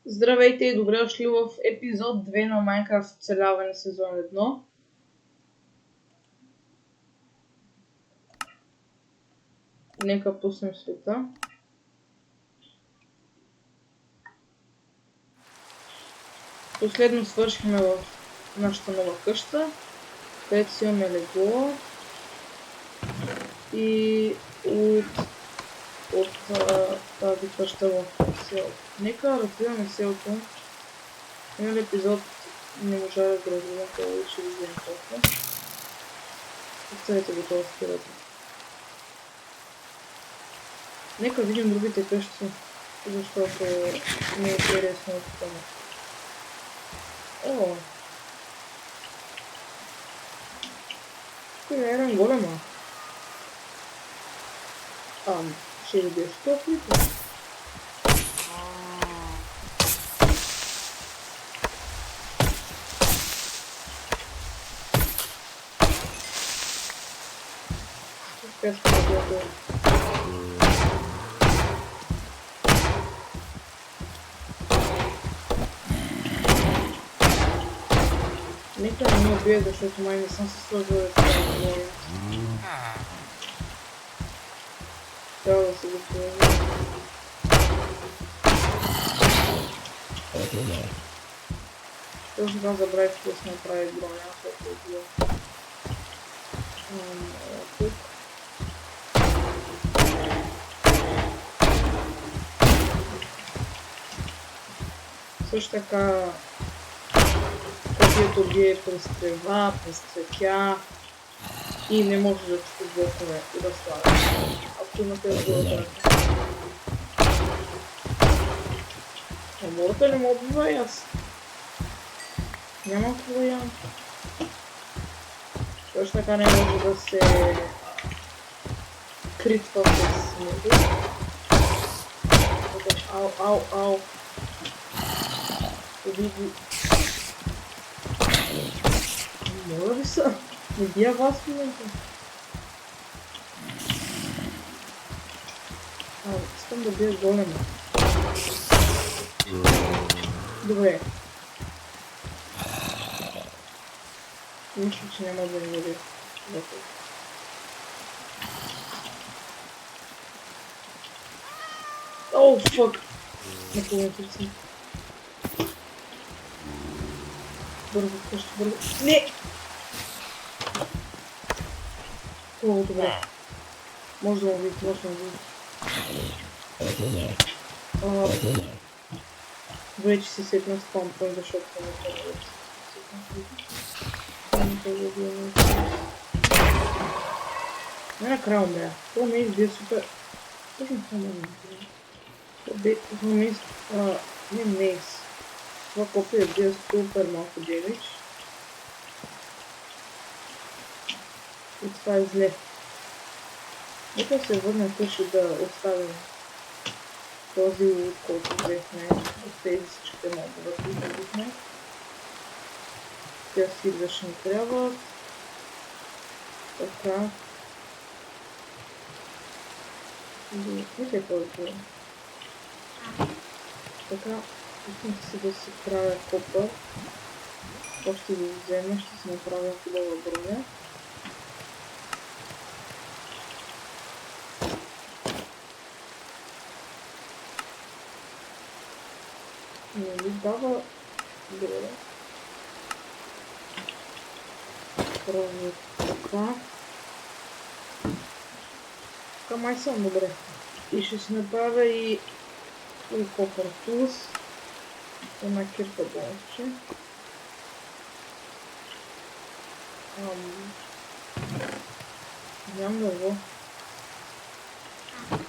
Здравейте и добре дошли в епизод 2 на Minecraft оцеляване сезон 1. Нека пуснем света. Последно свършихме в нашата нова къща, където си имаме легло и от тази къща в селото. Нека разгледаме селото. Минали епизод не можа да го разгледам, това ще видим толкова. Оставете го това скелето. Нека видим другите къщи, защото ми е интересно от това. О! Тук е един голема. Ще видиш топлито. Песка да бъде. Нека не ме убие, защото май не съм се сложила да това да говоря. Трябва да се го сложа. Точно това забравих да се направи броня, което е било. Тук. Също така копието бие през трева, през цветя и не може да чупи блокове и да слага. Ако имате да го ръка. Мората ли му убива и аз? Няма какво да ям. Също така не може да се критва с него. Ау. Убиди. Моля ви са? Не бия вас в момента. Искам да бия голема. Добре. Мисля, че няма да не бия. Оу, фък! Напълно си. Бързо, къща, бързо. Не! Много добре. Може да му видите, може да му видите. Добре, че си сетна спам point, защото не е не накрая умря. Това ме избие супер. Точно това ме избие. Това ме избие. Не нейс. Това копия е бие супер малко демидж. И това е зле. Нека се върнем къщи да оставим този луд, който взехме от тези всичките мобове, които взехме. Тя си ще ни трябва. Така. Вижте който е. Така. Искам си да си правя копър. Още го взема, ще си направя хубава броня. Не ми дава... Добре. Прави така. Така май съм добре. И ще си направя и копър тулс. Една кирка бонусче. Нямам много.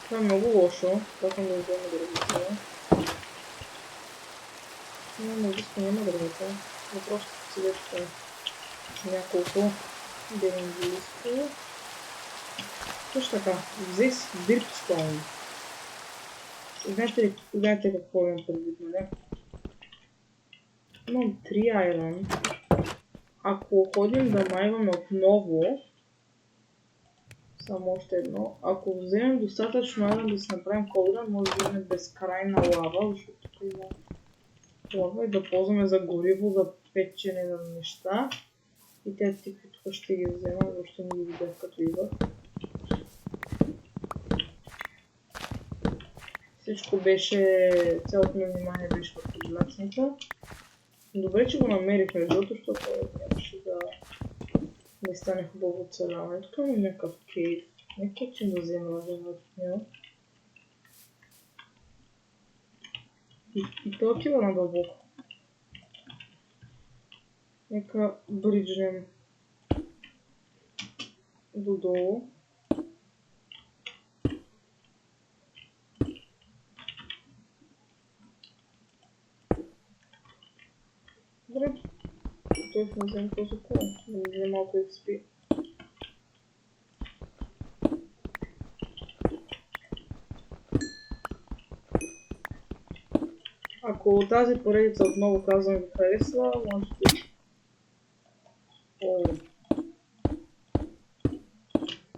Това е много лошо. Това съм да взема дървета. Няма дървета. Въпросът си вече няколко демингилисти. Също така, взех си дирпстоун. Знаете какво имам предвид, нали? Имам 3 айрон. Ако ходим да майваме отново, само още едно, ако вземем достатъчно айрон да си направим колда, може да имаме безкрайна лава, защото тук има Лава и да ползваме за гориво, за печене на неща. И те типи тук ще ги взема, защото не ги видях като идват. Всичко беше, цялото ми внимание беше върху блясника. Добре, че го намерихме, защото нямаше да не стане хубаво оцеляване. Тук има някакъв кейв. Нека че да взема от него. И то отива надълбоко. Нека бриджнем додолу. Добре. Той ще вземе този кол. Да ми вземе малко XP. Ако тази поредица отново казвам ви харесва, можете...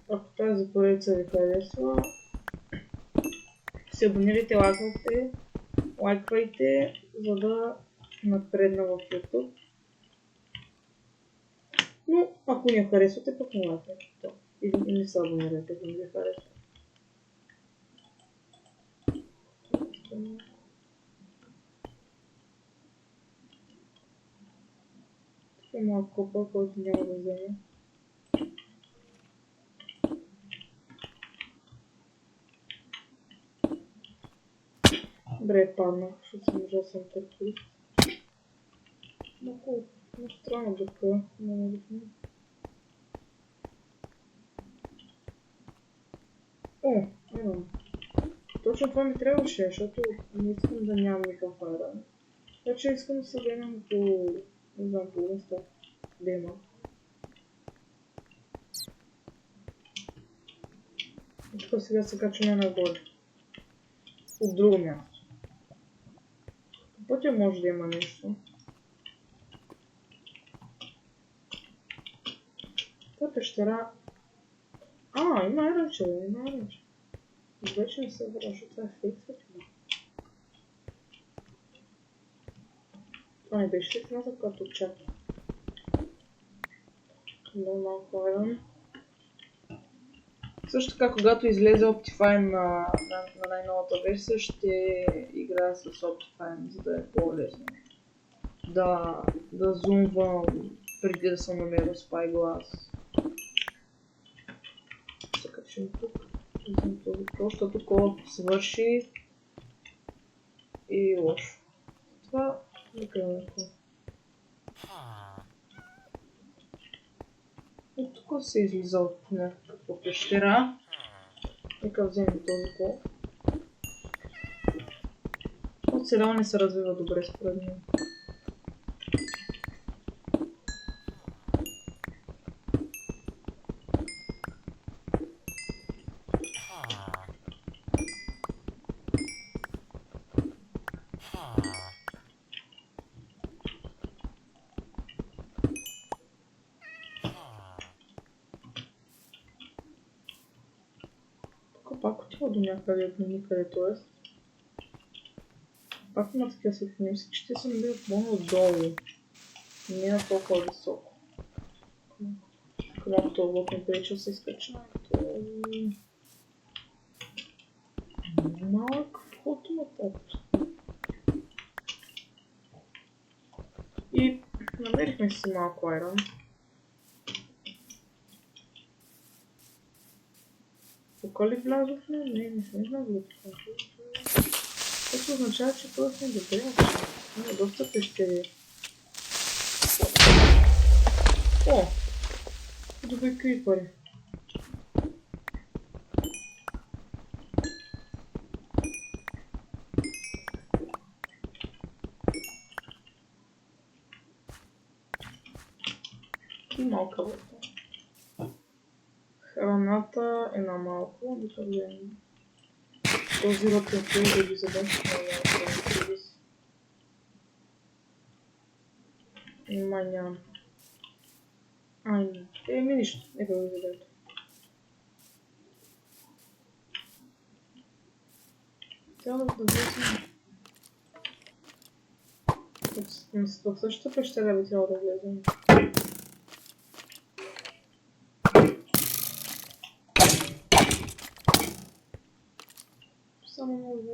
Ако тази поредица ви харесва, се абонирайте, лайквайте, за да напредна в YouTube. Но ако не харесвате, пък не лайквайте. Или не се абонирайте, ако не ви харесва. Тук е малко копър, който няма да вземе. Добре, паднах, защото съм ужасен търпист. Малко странно дъвка, няма да сме. Айрон. Точно това ми трябваше, защото не искам да нямам никакъв айрон. Вече искам да се гледам по... не знам, по места. Да има. И тук сега се качваме нагоре. От друго място. По пътя може да има нещо. Та пещера... има айронче, има айронче. Вече не се върна, защото това е фейк светлина. Това не беше светлината, която очаква. Много малко айрон. Също така, когато излезе Optifine на най-новата версия, ще играя с Optifine, за да е по-лесно. Да зумвам преди да съм намерил Spyglass. Се качим тук. Взем този кол, защото колът свърши и лошо. Това никъде. И тук се излиза от някаква пещера. Нека вземем този кол. Оцеляване се развива добре според мен. Пак отива до някъде, до никъде, т.е. Пак има такива светлини, мисля, че те са били по-надолу, не на толкова високо. Малко това блок не пречил се изкача. Малък вход на топто. И намерихме си малко айрон. Тук ли влязохме? Не сме влязли тук. Това означава, че това сме добре. Има доста пещери. Добре крипъри. И малка вода. Храната е на малко, да вземем. Този ръпен да ги задънчим на някакъв. Нима нямам. Нищо, нека го видете. Трябва да влезем. В същата пещера би трябвало да влезем. Само може.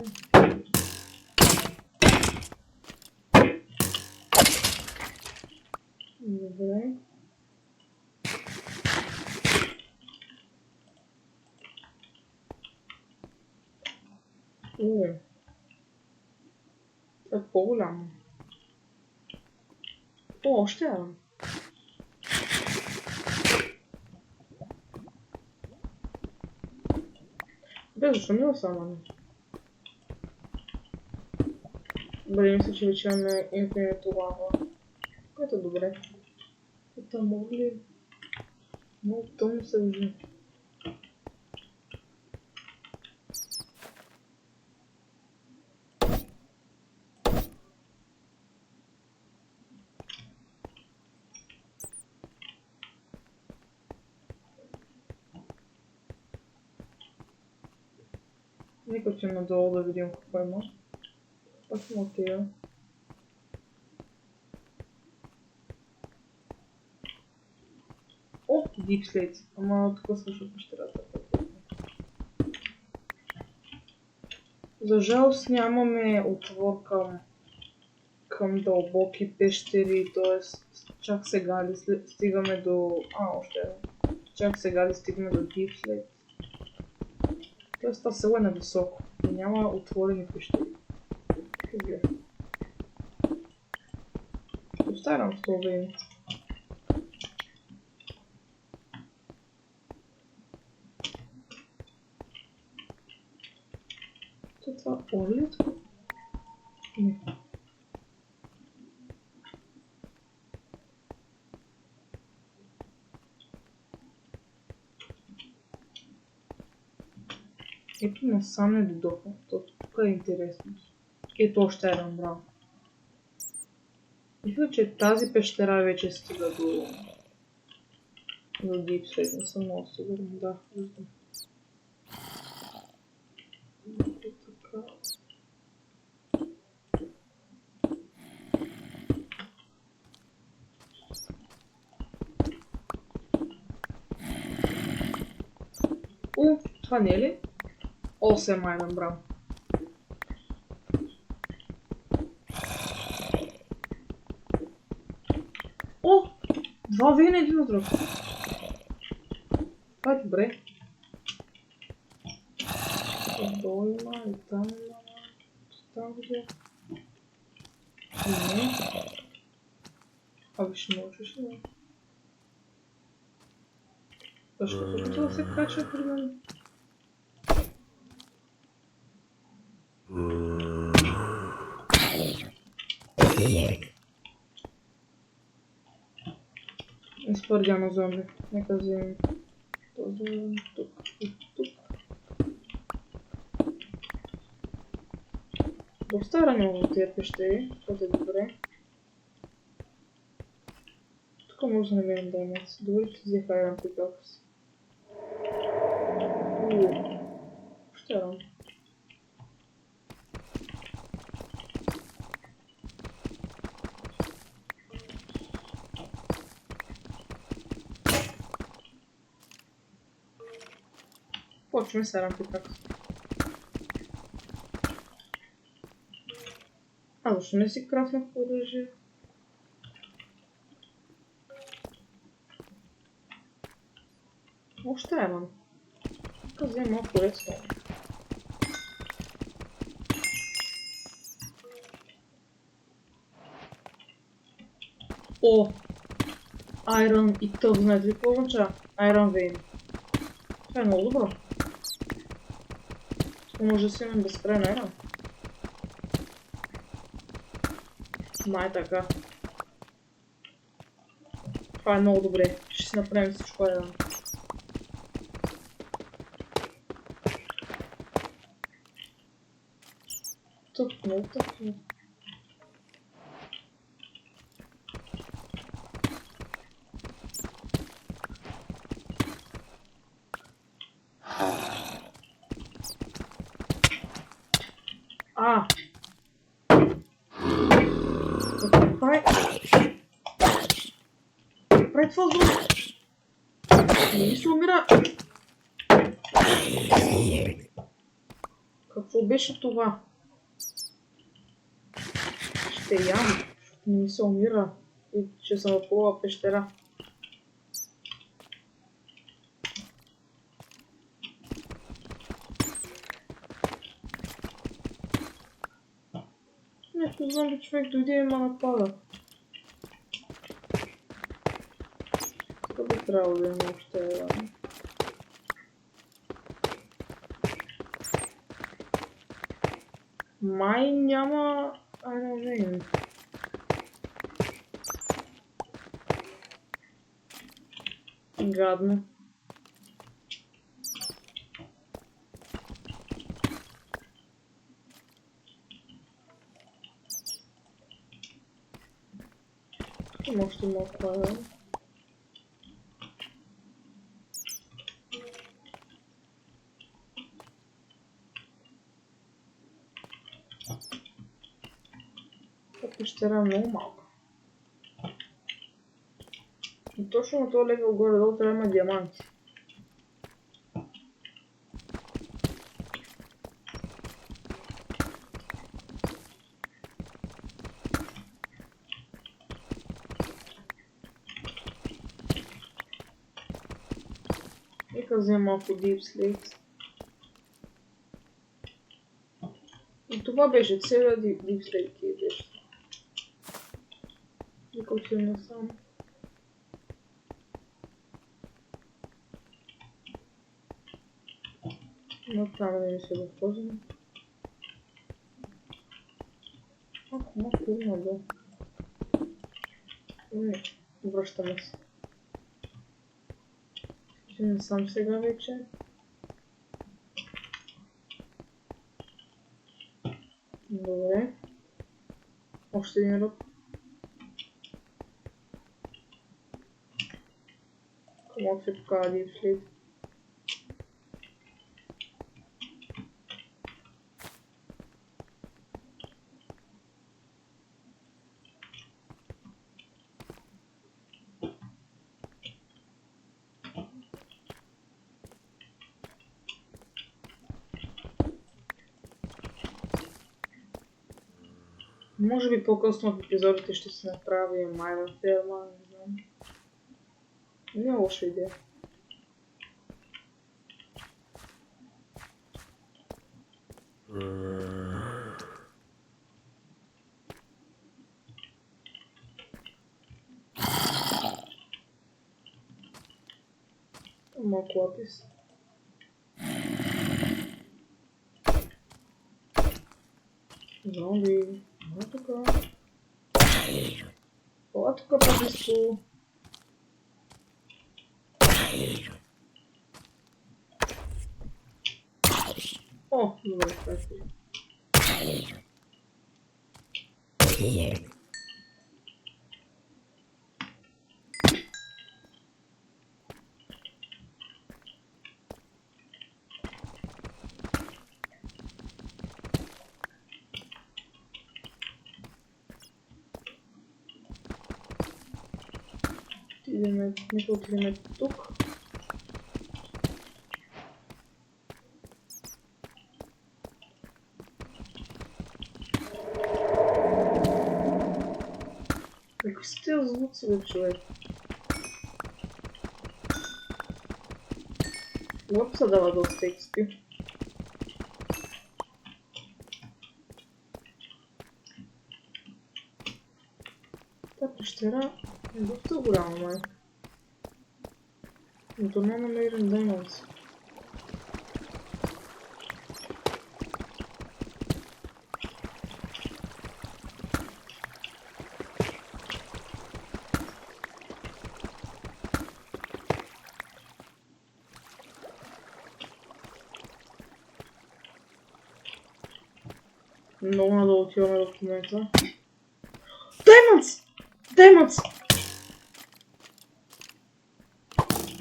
Добре. Това е по-голямо. О, още едно. Бе, защо ми остана? Добре, мисля, че вече имаме инфинито лава. Което е добре. Това мога ли? Много тъмно се вижда. Нека отидем надолу да видим какво има. Пак има отида. О, Deep Slate. Ама тук също пещерата. За жалост нямаме отвор към дълбоки пещери, т.е. чак сега ли стигаме до... още едно. Чак сега ли стигаме до Deep Slate. Тоест това село е нависоко и няма отворени пещери. Добре. Оставям това. Това орлито? Не. Ето насам не дойдоха. Тук е интересно. Ето още един брал. Мисля, че тази пещера вече стига до Deep Slate. Не съм много сигурна. Да, виждам. Това не е ли? 8 айден брал. О! Два вейна един от друг. Това е добре. Долу има и там има. Там видя. Не. Ще научиш ли? Защо като да се кача при мен? Изпърдяно зомби. Нека вземем този тук и тук. Доста ранило в тия пещери, което е добре. Тук може да намерим даймец. Добре, че взех айрон пикакс. Още рано. Почваме с айрон пикакс. Защо не си крафнах оръжие? Още имам. Тук взема малко редстоун. О! Iron и тъп, знаете ли какво означава? Iron Vein. Това е много добро. Това може да си имам безкрайен Iron. Май така. Това е много добре. Ще си направим всичко Iron. Много тъпно. направи това зло? Не ми се умира. Какво беше това? Ще ям. Не ми се умира. И че съм в хубава пещера. Не знам ли човек дойде и ма напада. Това би трябвало да има още рано. Май няма... не. Гадно. Има още малко хваля. Пещера е много малка. И точно на този левел горе-долу трябва да има диаманти. Нека взема малко Deep Slate. И това беше целият Deep Slate Key беше. Нека отидем насам. Но там да не се възползваме. Малко има да. Връщаме се. Ще не сам сега вече. Добре. Още един ръб. Малко се покава Deep Slate. Може би по-късно в епизодите ще се направи Майна ферма, не знам. Не е лоша идея. Малко лапис. Зомби. Ела тука. Ела тука, паписко. О, добре, спасибо. Нека отидем тук. Какви са тези звуци, бе, човек? Лапса дава доста XP. Та пещера е доста голяма, май. Но то не намерим даймонс. Много надолу отиваме в момента. Diamonds! Diamonds!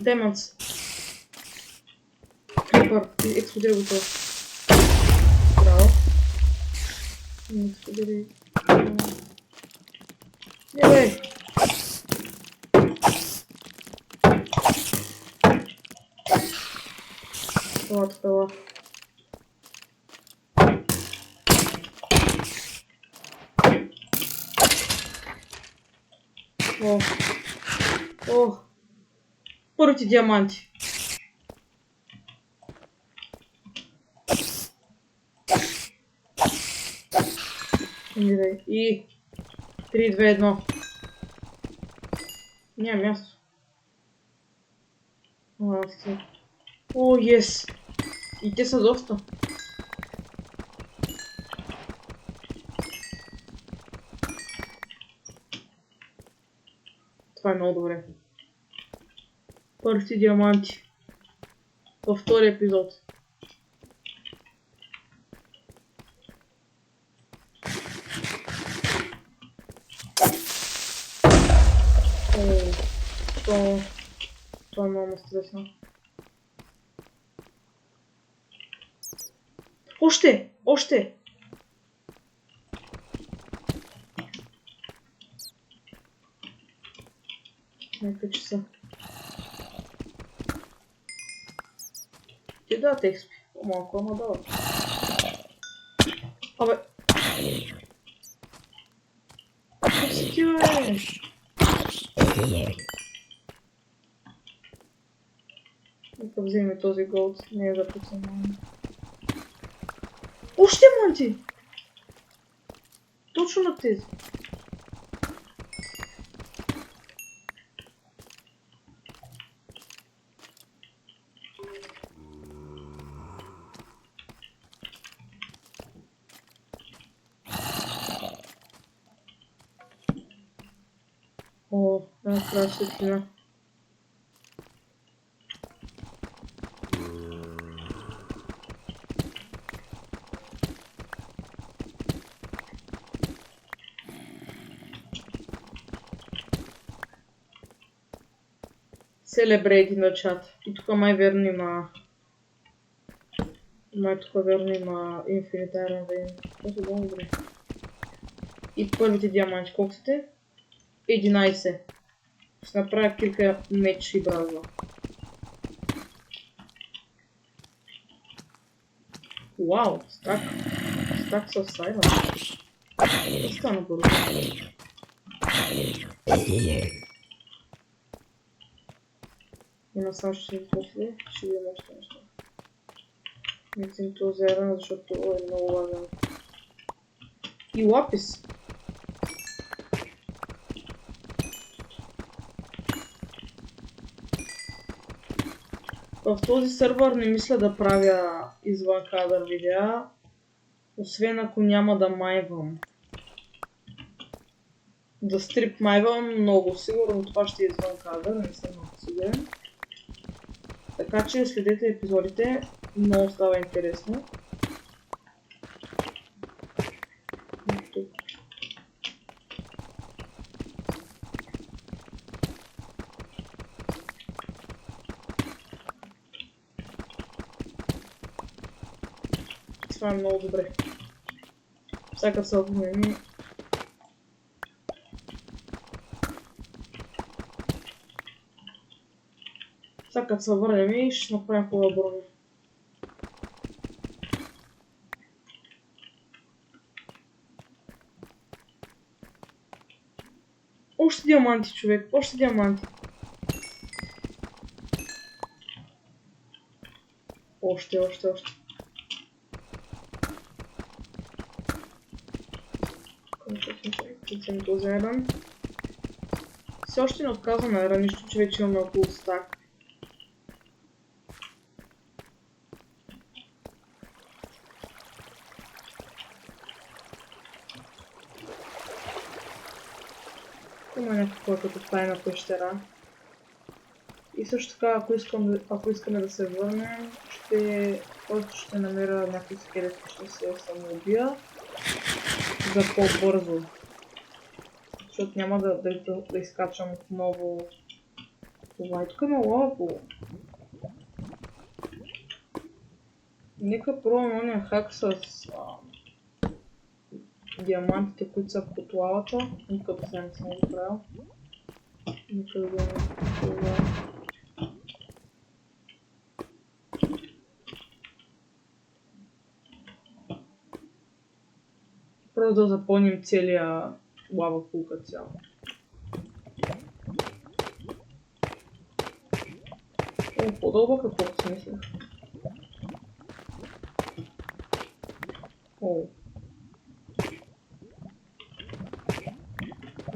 Diamonds! Крипър, експлодира го това. Браво. Не експлодири. Не бе! стела. О! О! Първите диаманти! Умирай. И 3, 2, 1. Няма място. О, ес! И те са доста. Това е много добре. Първите диаманти. Във втори епизод. Това е много стресно. Още! Още! Нека часа. Ти да те експи. По-малко, ама дава. Абе! Какво си ти, бе? Нека вземе този голд. Не е записано. Още монти! Точно на тези. О, накрая светлина. Celebrate на чат. И тук май верно има... Май тук верно има Infinite Iron Vein. Това са много добре. И първите диаманти. Колко са те? 11. Ще направя кирка меч и бразва. Вау, стак със сайла. Стана бързо. И насам ще си после, ще видим още неща. Мислим този еран, защото е много важен. И лапис. В този сървър не мисля да правя извън кадър видеа, освен ако няма да майвам. Да стрип майвам много сигурно, това ще е извън кадър, не съм много сигурен. Така че следете епизодите, много става интересно. Това е много добре. Всяка се отмени. Сега като се върнем и ще направим хубава броня. Още диаманти, човек, още диаманти. Още. Кицам този еран. Все още не отказвам еран, нищо, че вече имаме около стак. Има някаква като тайна пещера. И също така, ако искаме да се върнем, ще намеря някой скелет, ще се самоубия за по-бързо. Защото няма да изкачам отново това. И тук има лава. Нека пробвам ония хак с диамантите, които са под лавата. Никога до сега не съм го правил. Нека да видим това. Просто да запълним целия лава пул като цяло. О, по-дълбока, колкото си мислех. О.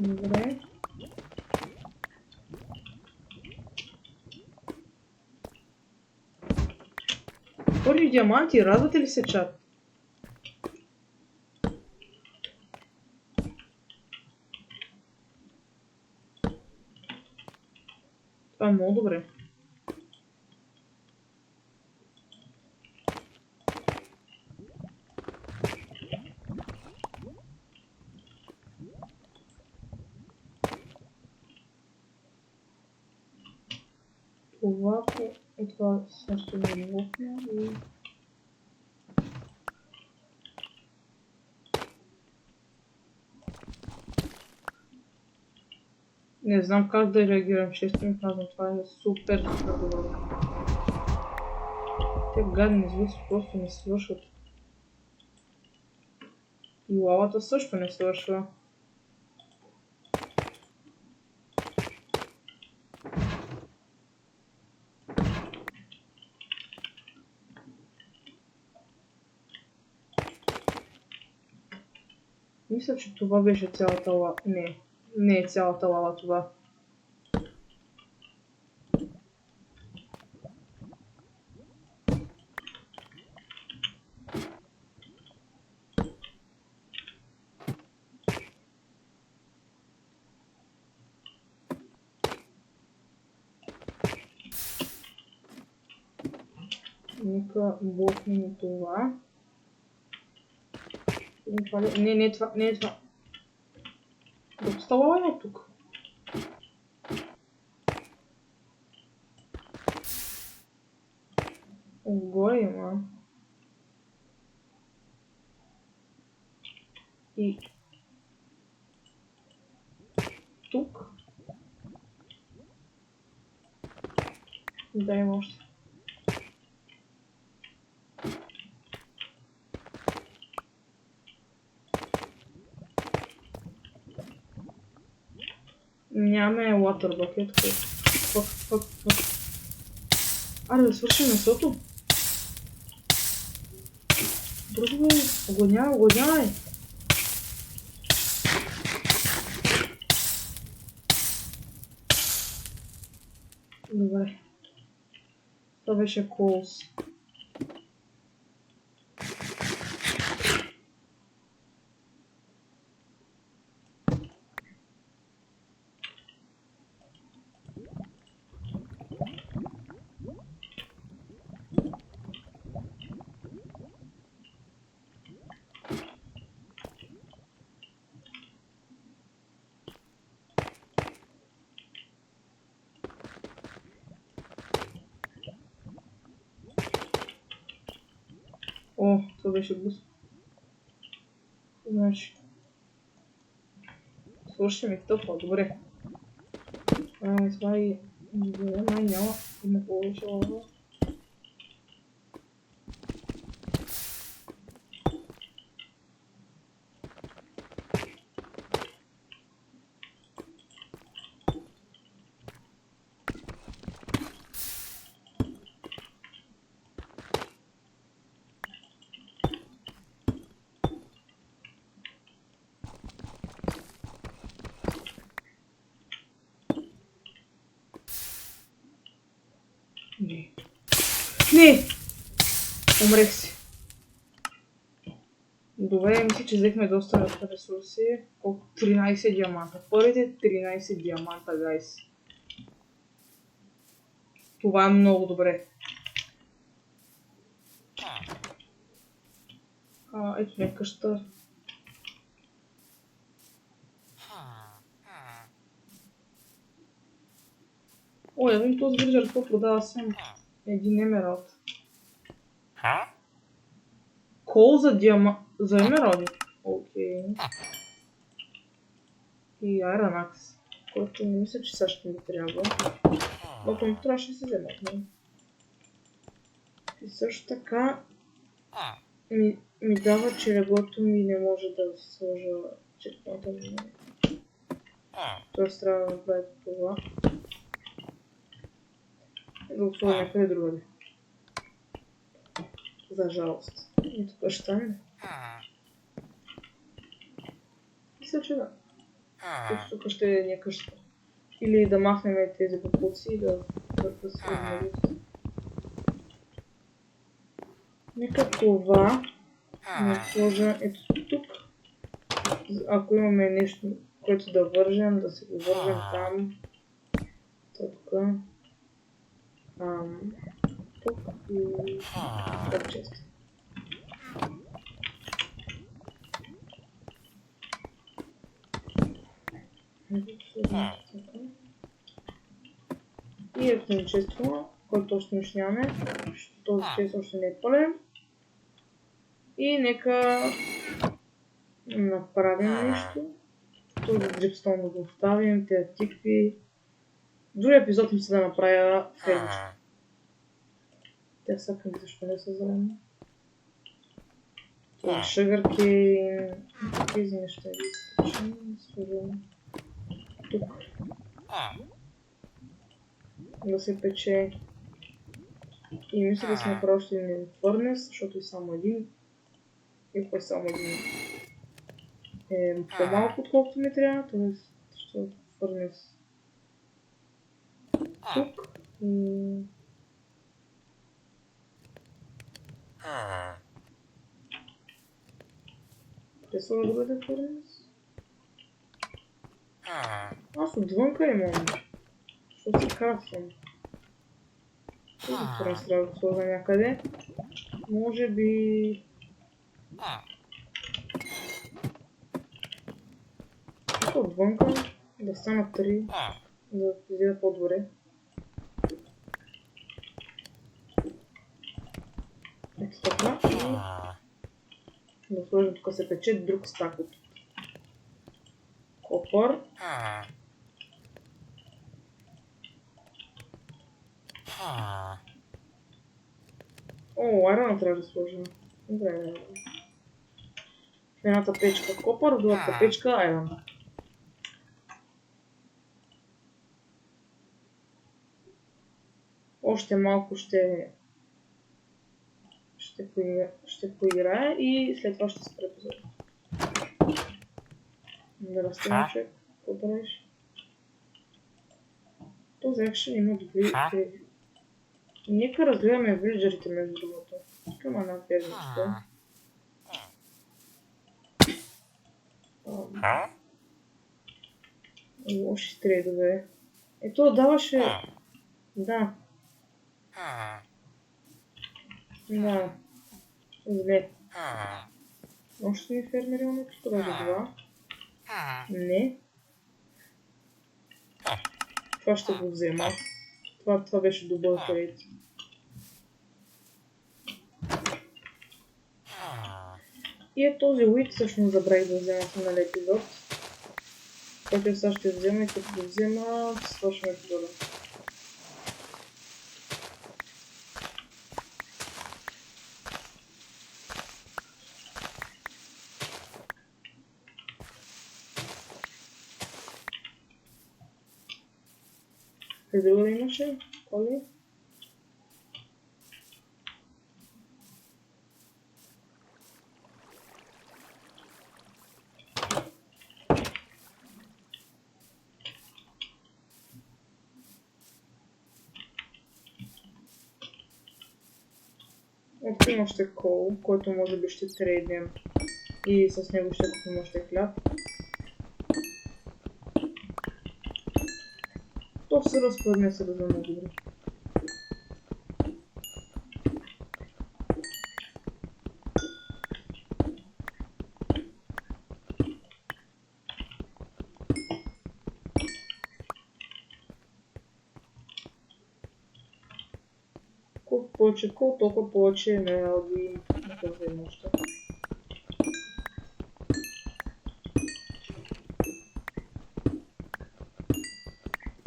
Добре. Първи диаманти, радвате ли се, чат? Това е много добре. Това е това също не лопна и... Не знам как да реагирам, често ми казвам, това е супер добро. Те гадни звуци просто не свършват. И лавата също не свършва. Мисля, че това беше цялата лава. Не е цялата лава това. Нека блокнем това. Не е това, не е това. Доста лава има тук. Отгоре има. И тук. Да, има още. Нямаме water bucket. Фък. Аре, да свършим месото. Бързо бе, огъняй. Добре. Това беше колс. О, това беше бързо. Значи. Свърши ми тъпо, добре. Това и... Добре, май няма. Има повече лава. Не! Умрех си. Добре, мисля, че взехме доста ресурси. Колко? 13 диаманта. Първите 13 диаманта, гайс. Това е много добре. Ето не къща. О, я видим този вирджер, какво продава съм. Един емералд. Кол за емералди. Окей. И Iron Axe, който не мисля, че сега ще ми трябва. Но ако трябваше да се вземат. И също така... ми дава, че леглото ми не може да сложа чекмата ми. Тоест трябва да направя това. Да го сложа някъде другаде. За жалост. И тук ще стане. Мисля, че да. Тук ще е някъща. Или да махнем тези папуци и да сложим. Нека това да сложа ето тук. Ако имаме нещо, което да вържем, да се го вържем там. Тук. Тук и тук често. И електричество, който още нищо нямаме, този чест още не е пълен. И нека направим нещо. Този дрипстон да го оставим, тези тикви. Други епизод ми се да направя фермички. Те сакам защо не са зелени. Това е sugarcane. Тези неща сложим тук. Да се пече. И мисля да си направя още един фърнес, защото е само един. И ако е само един по-малко отколкото ми трябва, т.е. защото фърнес тук. Къде са да бъде фърнес? Аз отвънка имам. Защото се крафвам. Този фърнес трябва да сложа някъде. Може би... Отвънка да станат 3, да излиза по-добре. Ето така и да сложим тук се пече друг стак от копър. О, айрона трябва да сложим. Добре. В едната печка копър, в другата печка айрон. Още малко ще поиграя и след това ще спра епизода. Да растем човек, какво правиш? Този екшен има добри идеи. Нека разгледаме вилджерите между другото. Тук има една фермичка. Лоши трейдове. Ето даваше... Да. Да. Зле. Още ми фермери имаме тук даже два. Не. Това ще го взема. Това беше добър трейд. И е този уит, всъщност забравих да взема в миналия епизод. Който сега ще взема и като го взема, свършваме епизода. Къде друго да имаше? Коли? Ето има още кол, който може би ще трейднем и с него ще купим още хляб. То се разпадне се да за много добре. Колко повече кол, толкова повече енергии на тази нощта.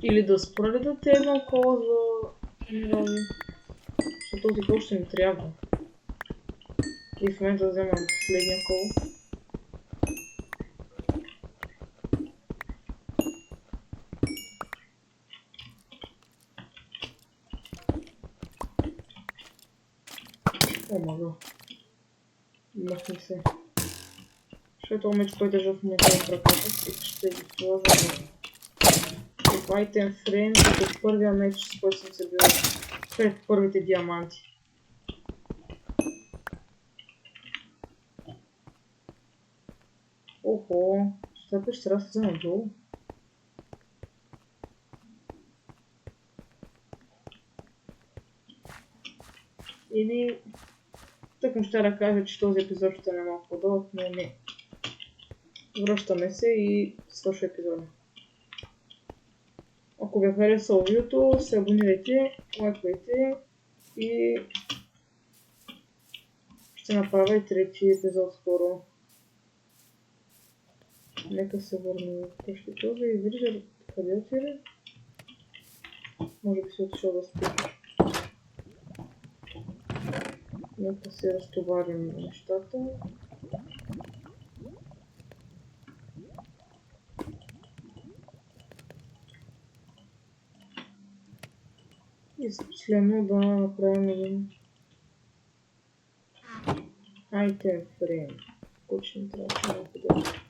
Или да споредате едно кола за енергии, защото този кол ще ми трябва. И в момента вземам последния кол. О, мага. Махни се. Що е този меч, който държа в момента да прекапа и ще ги сложа в item frame, като първия меч, с който съм се бил пред първите диаманти. Охо, ще ще трябва да се надолу. Или тъкмо ще да кажа, че този епизод ще е малко по-дълъг, но не. Връщаме се и свършва епизода. Ако ви е харесало видеото, се абонирайте, лайквайте и ще направя и трети епизод скоро. Нека се върна в къщи този и вижда къде отиде. Може би си отишъл да спи. Нека се разтоварим нещата. И следно да направим един item frame, който ще ни трябваше малко да.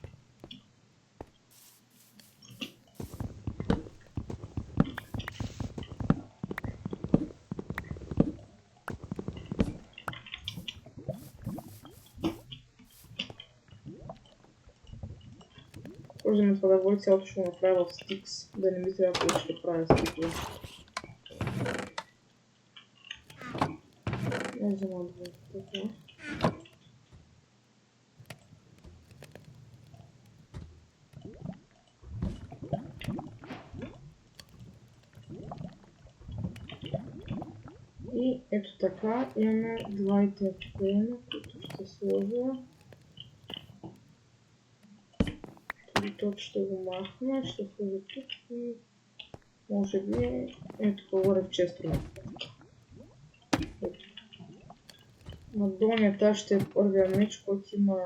Може това да води цялото ще го направя в Stix, да не ми трябва да ще правя стикла. Не взема да така. И ето така имаме два item frame, които ще сложа. Тук ще го махна, ще сложа тук и може би ето по-горе в честро. На долния етаж ще е първия меч, който има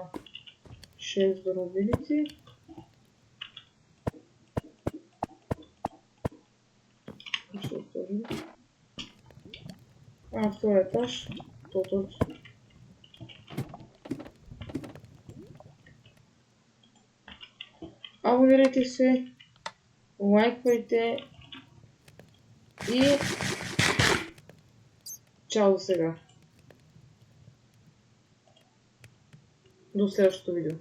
6 durability. Ще отложим. А втория етаж, тут. Абонирайте се, лайквайте и чао за сега. До следващото видео.